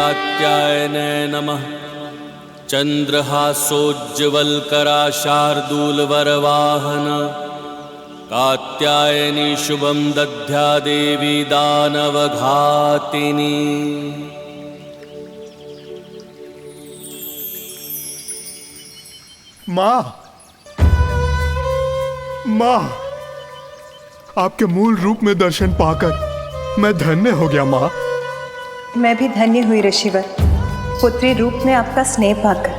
कात्यायने नमः। चंद्रहासोज्ज्वलकरा शार्दूलवरवाहन कात्यायनी शुभं दद्या देवी दानवघातिनी। माँ, माँ, आपके मूल रूप में दर्शन पाकर मैं धन्य हो गया माँ। मैं भी धन्य हुई ऋषिवर, पुत्री रूप में आपका स्नेह पाकर।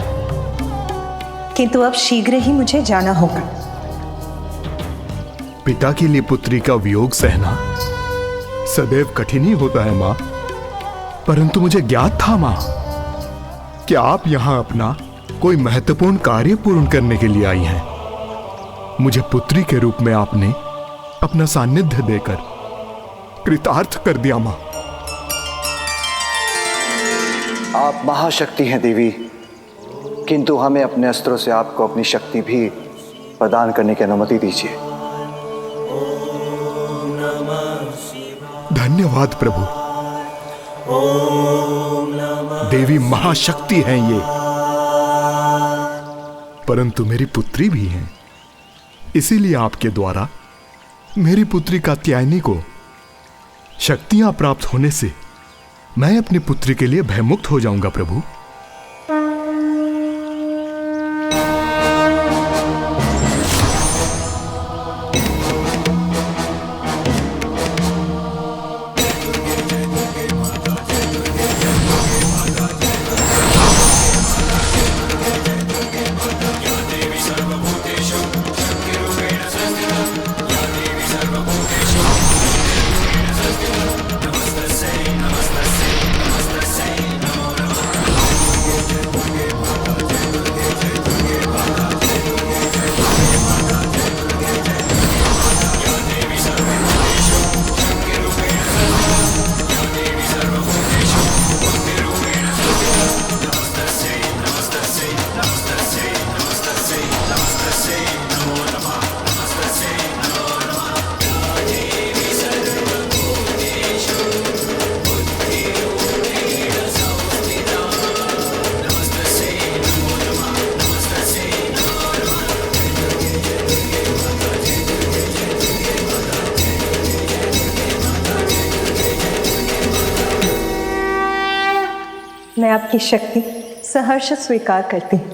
किंतु अब शीघ्र ही मुझे जाना होगा। पिता के लिए पुत्री का वियोग सहना सदैव कठिन ही होता है माँ, परंतु मुझे ज्ञात था माँ कि आप यहाँ अपना कोई महत्वपूर्ण कार्य पूर्ण करने के लिए आई हैं। मुझे पुत्री के रूप में आपने अपना सानिध्य देकर कृतार्थ कर दिया माँ। आप महाशक्ति हैं देवी, किंतु हमें अपने अस्त्रों से आपको अपनी शक्ति भी प्रदान करने की अनुमति दीजिए। धन्यवाद प्रभु। देवी महाशक्ति हैं ये, परंतु मेरी पुत्री भी हैं। इसीलिए आपके द्वारा मेरी पुत्री कात्यायनी को शक्तियां प्राप्त होने से मैं अपनी पुत्री के लिए भयमुक्त हो जाऊंगा प्रभु। मैं आपकी शक्ति सहर्ष स्वीकार करती हूँ।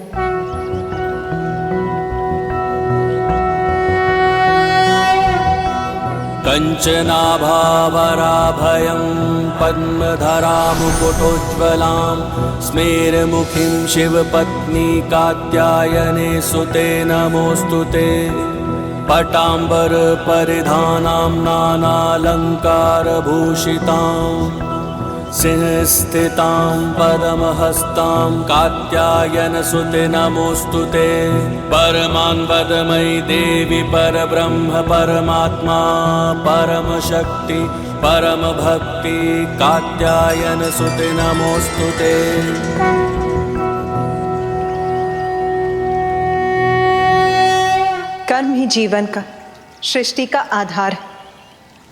कंचनाभावराभयं पद्मधरां मुकुटोज्ज्वलां स्मेरमुखीं शिवपत्नी कात्यायने सुते नमोऽस्तुते। पटाम्बरपरिधानां नानालङ्कारभूषितां सिंहस्थितां पद्महस्तां कात्यायनसुते नमोऽस्तुते। परमान्वदमयी देवी परब्रह्म परमात्मा परमशक्ति परमभक्ति कात्यायनसुते नमोऽस्तुते। कर्म ही जीवन का, सृष्टि का आधार है।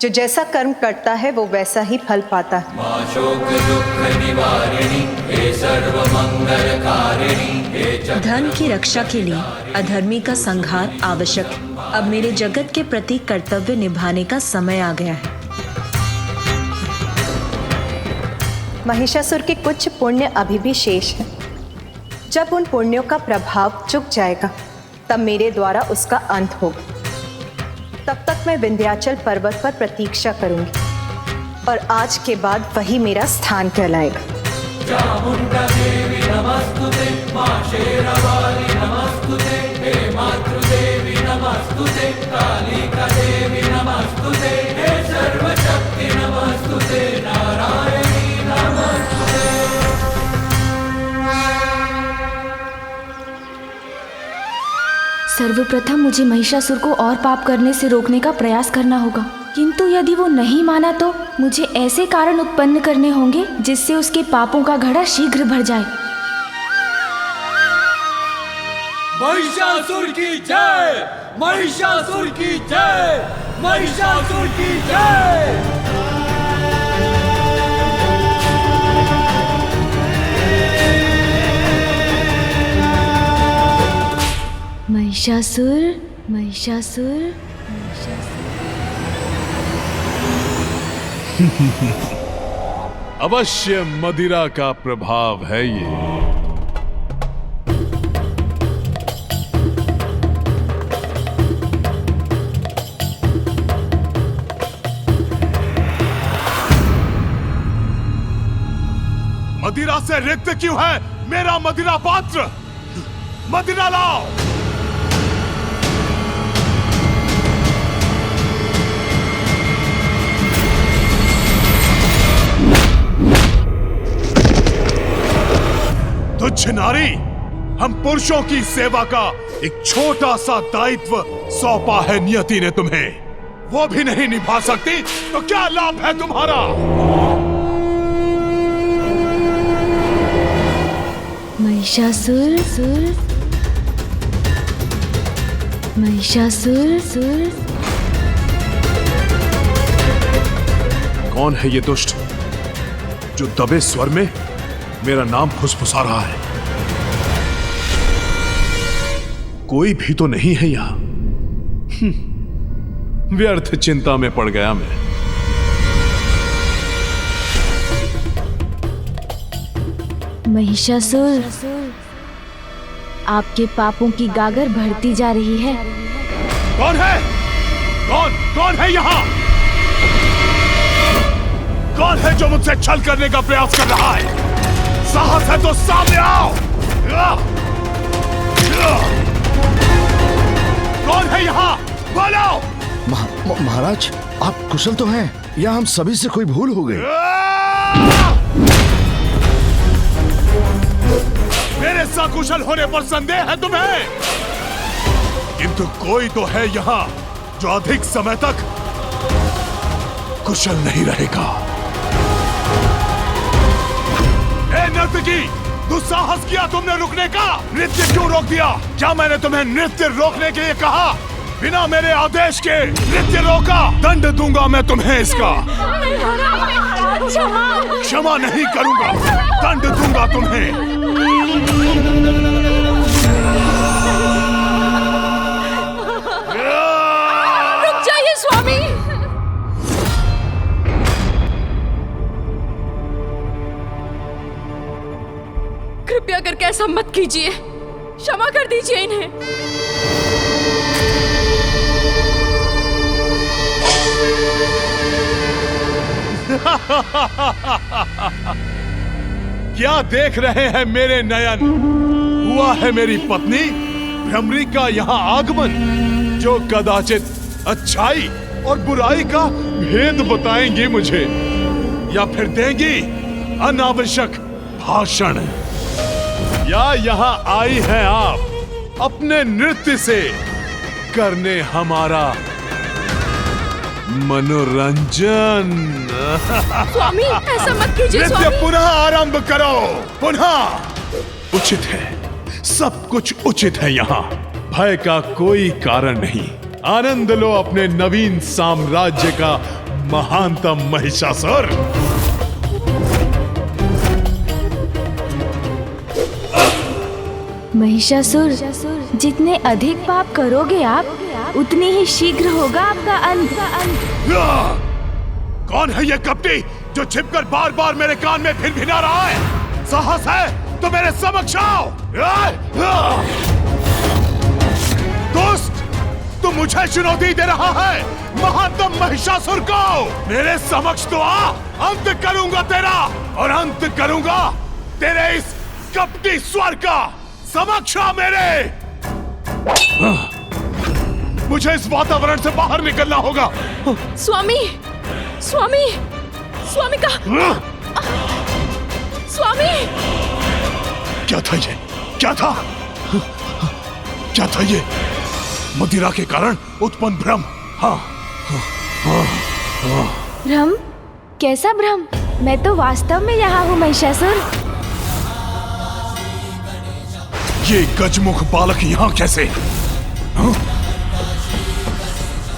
जो जैसा कर्म करता है वो वैसा ही फल पाता है। धन की रक्षा के लिए अधर्मी का संहार आवश्यक है। अब मेरे जगत के प्रति कर्तव्य निभाने का समय आ गया है। महिषासुर के कुछ पुण्य अभी भी शेष हैं। जब उन पुण्यों का प्रभाव चुक जाएगा तब मेरे द्वारा उसका अंत होगा। तब तक मैं विंध्याचल पर्वत पर प्रतीक्षा करूंगी और आज के बाद वही मेरा स्थान कहलाएगा। चामुंडा देवी नमस्तुते, मां शेरावाली नमस्तुते, हे मातृदेवी नमस्तुते, कालिका देवी नमस्तुते, हे सर्वशक्ति नमस्तुते, नारायणी नमस्तुते। सर्वप्रथम मुझे महिषासुर को और पाप करने से रोकने का प्रयास करना होगा, किंतु यदि वो नहीं माना तो मुझे ऐसे कारण उत्पन्न करने होंगे जिससे उसके पापों का घड़ा शीघ्र भर जाए। महिषासुर की जय, महिषासुर की जय, महिषासुर की जय। महिषासुर महिषासुर महिषासुर। अवश्य मदिरा का प्रभाव है ये। मदिरा से रिक्त क्यों है मेरा मदिरा पात्र? मदिरा लाओ। तुच्छ नारी, हम पुरुषों की सेवा का एक छोटा सा दायित्व सौंपा है नियति ने तुम्हें, वो भी नहीं निभा सकती तो क्या लाभ है तुम्हारा? महिषासुर सुर महिषासुर सुर। कौन है ये दुष्ट जो दबे स्वर में मेरा नाम फुसफुसा रहा है? कोई भी तो नहीं है यहां। व्यर्थ चिंता में पड़ गया मैं। महिषासुर, आपके पापों की गागर बढ़ती जा रही है। कौन है? कौन है यहाँ? कौन है जो मुझसे छल करने का प्रयास कर रहा है? साहस है तो सामने आओ। कौन है यहाँ? बोलो। महाराज, आप कुशल तो हैं या हम सभी से कोई भूल हो गई? मेरे सकुशल होने पर संदेह है तुम्हें? किंतु कोई तो है यहाँ जो अधिक समय तक कुशल नहीं रहेगा। ए नर्तकी, दुस्साहस किया तुमने रुकने का? नृत्य क्यों रोक दिया? क्या मैंने तुम्हें नृत्य रोकने के लिए कहा? बिना मेरे आदेश के नृत्य रोका, दंड दूंगा मैं तुम्हें इसका। क्षमा नहीं करूंगा, दंड दूंगा तुम्हें। रुक जाइए स्वामी। कृपया करके ऐसा मत कीजिए, क्षमा कर दीजिए इन्हें। क्या देख रहे हैं मेरे नयन? हुआ है मेरी पत्नी भ्रमरी का यहाँ आगमन, जो कदाचित अच्छाई और बुराई का भेद बताएंगी मुझे, या फिर देंगी अनावश्यक भाषण। या यहाँ आई हैं आप अपने नृत्य से करने हमारा मनोरंजन। स्वामी ऐसा मत कीजिए नृत्य स्वामी। पुनः आरंभ करो, पुनः। उचित है, सब कुछ उचित है यहाँ। भय का कोई कारण नहीं। आनंद लो अपने नवीन साम्राज्य का महानतम महिषासुर। महिषासुर, जितने अधिक पाप करोगे आप, उतनी ही शीघ्र होगा आपका अंत। कौन है ये कपटी जो छिपकर बार बार मेरे कान में भिनभिना रहा है? साहस है तो मेरे समक्ष आओ। दोस्त, तू मुझे चुनौती दे रहा है महानतम महिषासुर को? मेरे समक्ष तो आ, अंत करूंगा तेरा, और अंत करूंगा तेरे इस कपटी स्वर का। समक्ष आ मेरे। मुझे इस वातावरण से बाहर निकलना होगा। स्वामी, स्वामी, स्वामी का स्वामी। क्या था ये? क्या था? क्या था ये? मदिरा के कारण उत्पन्न भ्रम। हाँ, भ्रम? कैसा भ्रम? मैं तो वास्तव में यहाँ हूँ महिषासुर। ये गजमुख बालक यहाँ कैसे? हाँ?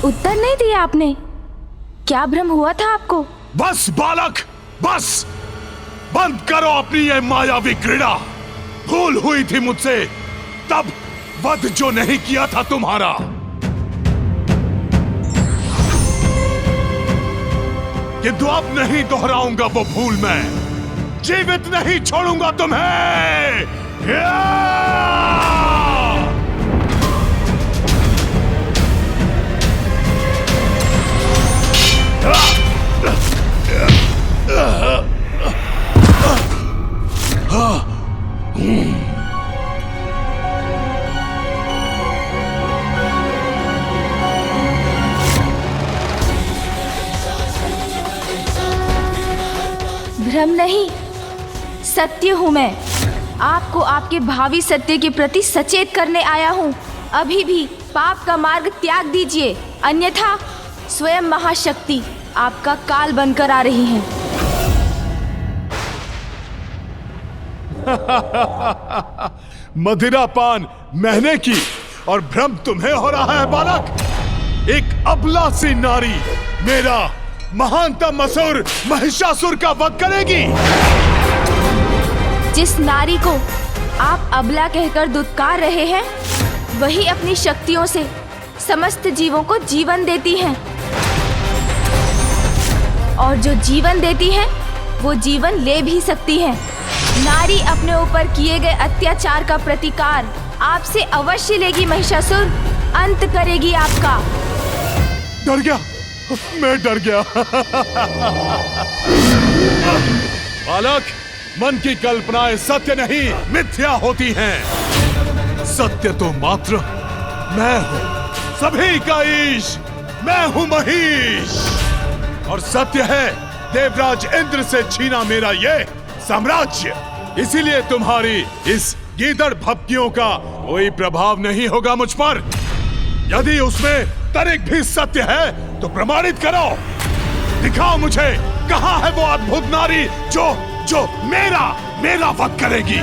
उत्तर नहीं दिया आपने। क्या भ्रम हुआ था आपको? बस बालक, बस बंद करो अपनी ये मायावी क्रीड़ा। भूल हुई थी मुझसे, तब वध जो नहीं किया था तुम्हारा। किंतु अब नहीं दोहराऊंगा वो भूल मैं, जीवित नहीं छोड़ूंगा तुम्हें। भ्रम नहीं, सत्य हूँ मैं। आपको आपके भावी सत्य के प्रति सचेत करने आया हूँ। अभी भी पाप का मार्ग त्याग दीजिए, अन्यथा स्वयं महाशक्ति आपका काल बनकर आ रही हैं। मदिरा पान मैंने की और भ्रम तुम्हें हो रहा है बालक। एक अबला सी नारी मेरा महानतम असुर महिषासुर का वध करेगी। जिस नारी को आप अबला कहकर दुत्कार रहे हैं, वही अपनी शक्तियों से समस्त जीवों को जीवन देती हैं। और जो जीवन देती हैं, वो जीवन ले भी सकती हैं। नारी अपने ऊपर किए गए अत्याचार का प्रतिकार आपसे अवश्य लेगी महिषासुर, अंत करेगी आपका। डर गया, मैं डर गया। बालक, मन की कल्पनाएं सत्य नहीं मिथ्या होती हैं। सत्य तो मात्र मैं हूं, सभी का ईश मैं हूं महिष। और सत्य है देवराज इंद्र से छीना मेरा ये साम्राज्य। इसीलिए तुम्हारी इस गीदड़ भपकियों का कोई प्रभाव नहीं होगा मुझ पर। यदि उसमें तनिक भी सत्य है तो प्रमाणित करो, दिखाओ मुझे कहां है वो अद्भुत नारी जो मेरा वध करेगी।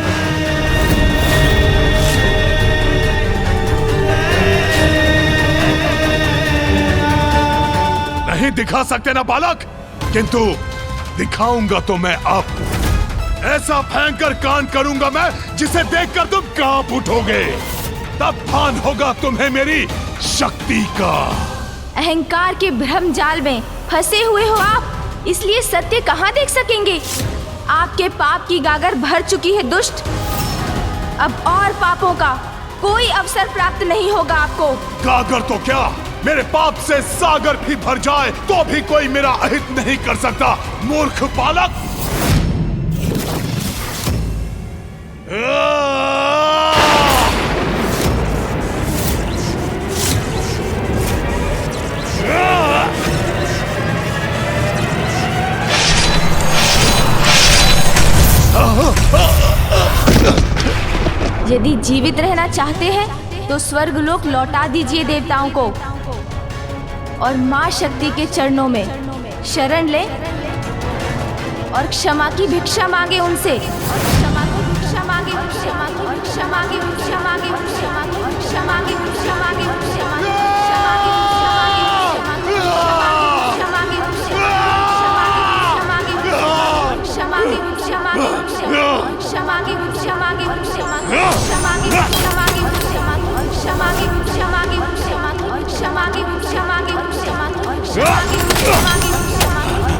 नहीं दिखा सकते ना बालक, किंतु दिखाऊंगा तो मैं अब। ऐसा भयंकर कांड करूंगा मैं जिसे देखकर तुम कांप उठोगे। तब भान होगा तुम्हें मेरी शक्ति का। अहंकार के भ्रम जाल में फंसे हुए हो आप, इसलिए सत्य कहाँ देख सकेंगे। आपके पाप की गागर भर चुकी है दुष्ट। अब और पापों का कोई अवसर प्राप्त नहीं होगा आपको। गागर तो क्या, मेरे पाप से सागर भी भर जाए तो भी कोई मेरा अहित नहीं कर सकता, मूर्ख बालक। यदि जीवित रहना चाहते हैं तो स्वर्गलोक लौटा दीजिए देवताओं को और माँ शक्ति के चरणों में शरण ले और क्षमा की भिक्षा मांगे उनसे। क्षमा की भिक्षा मांगे, क्षमा की भिक्षा मांगे, भिक्षा मांगे, क्षमा की भिक्षा मांगे, भिक्षा मांगे, क्षमा की भिक्षा मांगे, क्षमा की भिक्षा मांगे, क्षमा की भिक्षा मांगे, क्षमा की भिक्षा मांगे, क्षमा की भिक्षा मांगे, क्षमा की भिक्षा मांगे, क्षमा की भिक्षा मांगे, क्षमा की भिक्षा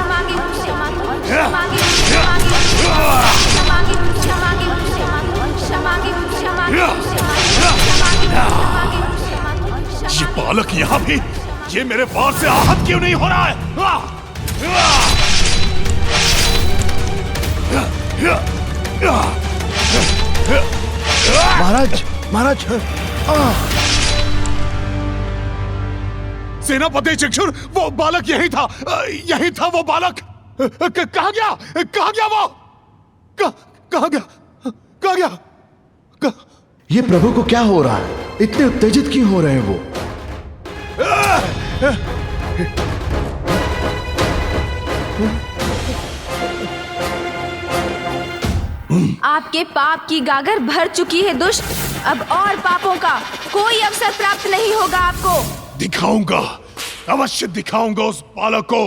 मांगे, क्षमा की भिक्षा मांगे, क्षमा की भिक्षा मांगे, क्षमा की भिक्षा मांगे, क्षमा की भिक्षा मांगे, ये बालक यहाँ भी, ये मेरे वार से आहत क्यों नहीं हो रहा है? महाराज, महाराज, सेनापति चक्षुर, वो बालक यही था वो बालक। कहाँ गया वो? कहाँ गया? ये प्रभु को क्या हो रहा है? इतने उत्तेजित क्यों हो रहे हैं वो? आपके पाप की गागर भर चुकी है दुष्ट। अब और पापों का कोई अवसर प्राप्त नहीं होगा आपको। दिखाऊंगा, अवश्य दिखाऊंगा उस बालक को।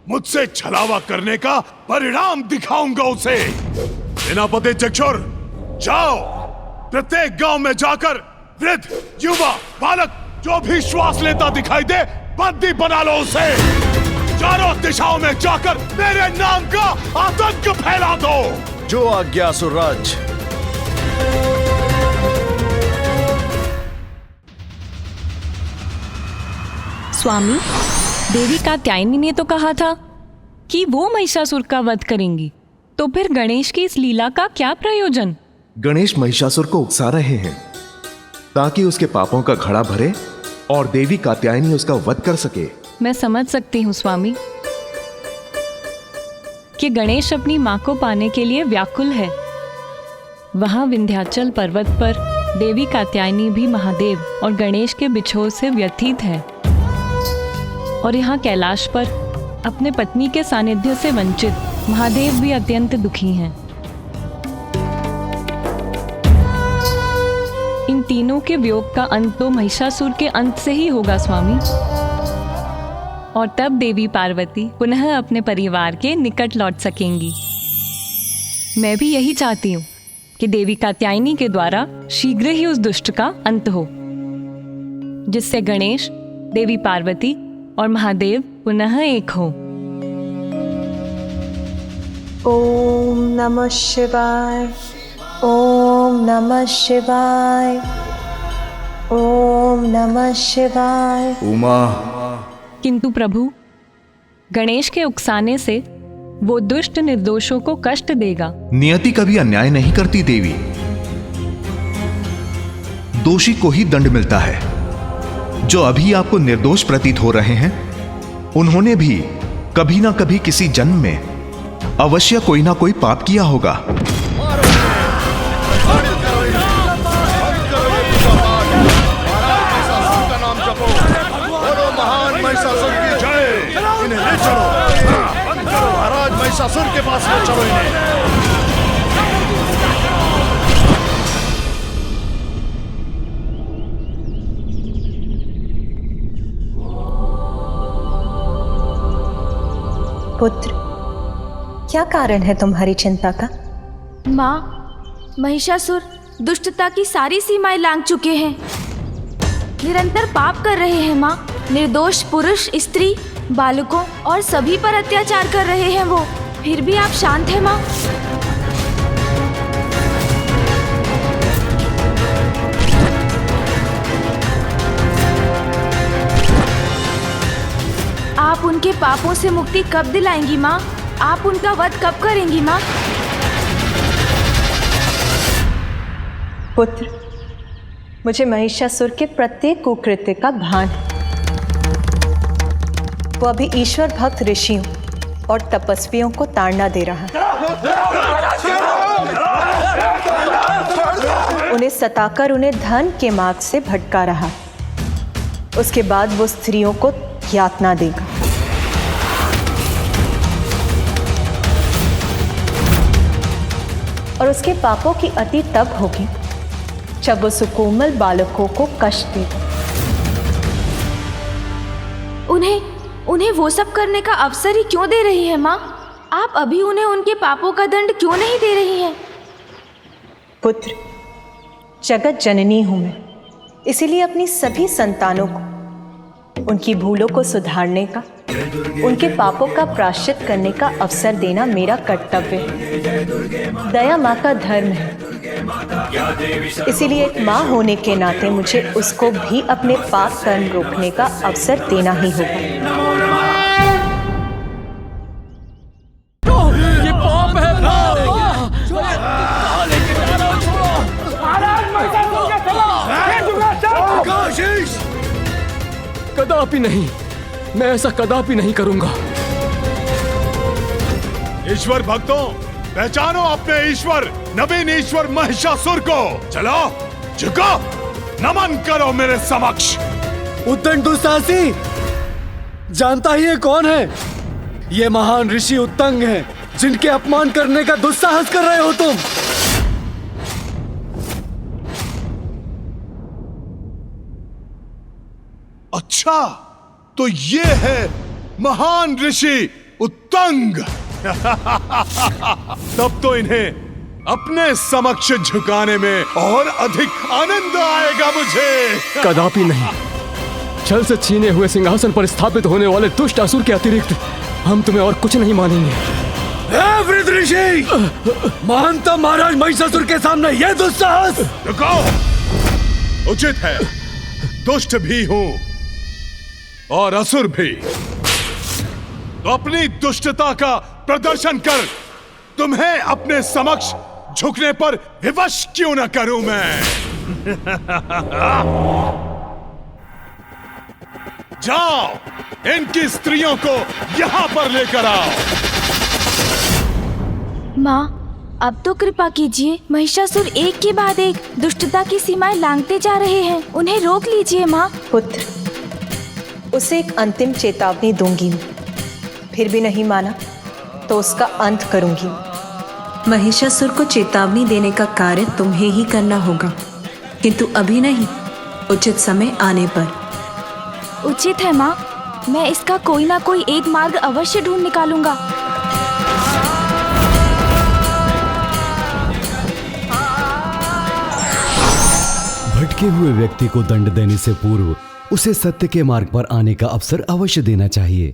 मुझसे छलावा करने का परिणाम दिखाऊंगा उसे। सेनापति चक्षुर, जाओ प्रत्येक गांव में जाकर वृद्ध, युवा, बालक जो भी श्वास लेता दिखाई दे बंदी बना लो उसे। चारों दिशाओं में जाकर मेरे नाम का आतंक फैला दो। जो आज्ञा असुरराज। स्वामी, देवी कात्यायनी ने तो कहा था कि वो महिषासुर का वध करेंगी, तो फिर गणेश की इस लीला का क्या प्रयोजन? गणेश महिषासुर को उकसा रहे हैं ताकि उसके पापों का घड़ा भरे और देवी कात्यायनी उसका वध कर सके। मैं समझ सकती हूँ स्वामी कि गणेश अपनी माँ को पाने के लिए व्याकुल है। वहाँ विंध्याचल पर्वत पर देवी कात्यायनी भी महादेव और गणेश के बिछोह से व्यथित है, और यहाँ कैलाश पर अपने पत्नी के सानिध्य से वंचित महादेव भी अत्यंत दुखी हैं। इन तीनों के वियोग का अंत तो महिषासुर के अंत से ही होगा स्वामी, और तब देवी पार्वती पुनः अपने परिवार के निकट लौट सकेंगी। मैं भी यही चाहती हूँ कि देवी कात्यायनी के द्वारा शीघ्र ही उस दुष्ट का अंत हो, जिससे गणेश, देवी पार्वती और महादेव पुनः एक हो। ओम नमः शिवाय, ओम नमः शिवाय, ओम नमः शिवाय। उमा। किंतु प्रभु, गणेश के उकसाने से वो दुष्ट निर्दोषों को कष्ट देगा। नियति कभी अन्याय नहीं करती देवी। दोषी को ही दंड मिलता है। जो अभी आपको निर्दोष प्रतीत हो रहे हैं, उन्होंने भी कभी ना कभी किसी जन्म में अवश्य कोई ना कोई पाप किया होगा। महान महिषासुर की जय। इन्हें ले चलो, महाराज महिषासुर के पास ले चलो इन्हें। पुत्र, क्या कारण है तुम्हारी चिंता का? माँ, महिषासुर दुष्टता की सारी सीमाएं लांघ चुके हैं। निरंतर पाप कर रहे हैं माँ। निर्दोष पुरुष, स्त्री, बालकों और सभी पर अत्याचार कर रहे हैं वो। फिर भी आप शांत हैं माँ? आप उनके पापों से मुक्ति कब दिलाएंगी माँ? आप उनका वध कब करेंगी माँ? पुत्र, मुझे महिषासुर के प्रत्येक कुकृत्य का भान है। वो अभी ईश्वर भक्त ऋषियों और तपस्वियों को ताड़ना दे रहा है। उन्हें सताकर उन्हें धन के मार्ग से भटका रहा है। उसके बाद वो स्त्रियों को यातना देगा। और उसके पापों की अति तब होगी जब वो सुकोमल बालकों को कष्ट देगा। उन्हें वो सब करने का अवसर ही क्यों दे रही है माँ? आप अभी उन्हें उनके पापों का दंड क्यों नहीं दे रही हैं? पुत्र, जगत जननी हूं मैं, इसीलिए अपनी सभी संतानों को उनकी भूलों को सुधारने का, उनके पापों का प्रायश्चित करने का अवसर देना मेरा कर्तव्य है। दया माँ का धर्म है। इसीलिए एक माँ होने के नाते मुझे उसको भी अपने पाप कर्म रोकने का अवसर देना ही होगा। ये पाप है। कदापि नहीं, मैं ऐसा कदापि नहीं करूंगा। ईश्वर भक्तों, पहचानो अपने ईश्वर, नवीन ईश्वर महिषासुर को। चलो, झुको, नमन करो मेरे समक्ष। उद्दंड दुस्साहसी, जानता ही है कौन है? ये महान ऋषि उत्तंग हैं, जिनके अपमान करने का दुस्साहस कर रहे हो तुम। अच्छा, तो ये है महान ऋषि उत्तंग। तब तो इन्हें अपने समक्ष झुकाने में और अधिक आनंद आएगा मुझे। कदापि नहीं। छल से छीने हुए सिंहासन पर स्थापित होने वाले दुष्ट असुर के अतिरिक्त हम तुम्हें और कुछ नहीं मानेंगे। वृद्ध ऋषि, मानता महाराज महिषासुर के सामने यह दुस्साहस। रुको, उचित है। दुष्ट भी हूं और असुर भी, तो अपनी दुष्टता का प्रदर्शन कर तुम्हें अपने समक्ष झुकने पर विवश क्यों न करूं मैं। जाओ, इनकी स्त्रियों को यहां पर लेकर आओ। माँ, अब तो कृपा कीजिए। महिषासुर एक के बाद एक दुष्टता की सीमाएं लांघते जा रहे हैं। उन्हें रोक लीजिए माँ। पुत्र, उसे एक अंतिम चेतावनी दूंगी। फिर भी नहीं माना तो उसका अंत करूंगी। महिषासुर को चेतावनी देने का कार्य तुम्हें ही करना होगा, किंतु अभी नहीं, उचित समय आने पर। उचित है माँ, मैं इसका कोई ना कोई एक मार्ग अवश्य ढूंढ निकालूंगा। भटके हुए व्यक्ति को दंड देने से पूर्व उसे सत्य के मार्ग पर आने का अवसर अवश्य देना चाहिए।